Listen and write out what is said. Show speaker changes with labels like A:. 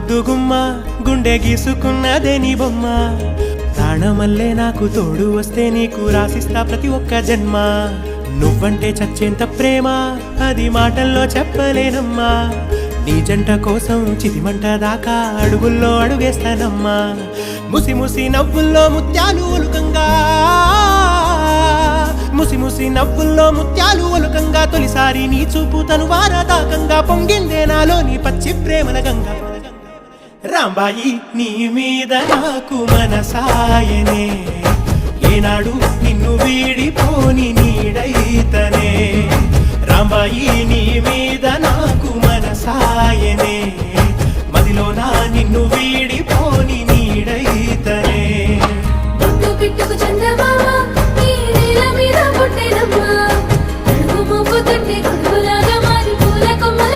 A: ముద్దు గుమ్మ గుండె గీసుకున్నదే నీ బొమ్మ ప్రాణమల్లే నాకు తోడు వస్తే నీకు రాసిస్తా ప్రతి ఒక్క జన్మ నువ్వంటే చచ్చేంత ప్రేమ అది మాటల్లో చెప్పలేనమ్మా నీ జంట కోసం చితిమంట దాకా అడుగుల్లో అడుగేస్తానమ్మా ముసి ముసి నవ్వుల్లో ముత్యాలు ఒలుకంగా ముసి ముసి నవ్వుల్లో ముత్యాలు ఒలుకంగా తొలిసారి నీ చూపు తను వారదాకంగా పొంగిందే నాలో నీ పచ్చి ప్రేమల గంగా రాంబాయి నీ మీద నాకు మనసాయనే ఏనాడు నిన్ను వీడిపోని నీడైతనే రాంబాయి నీ మీద నాకు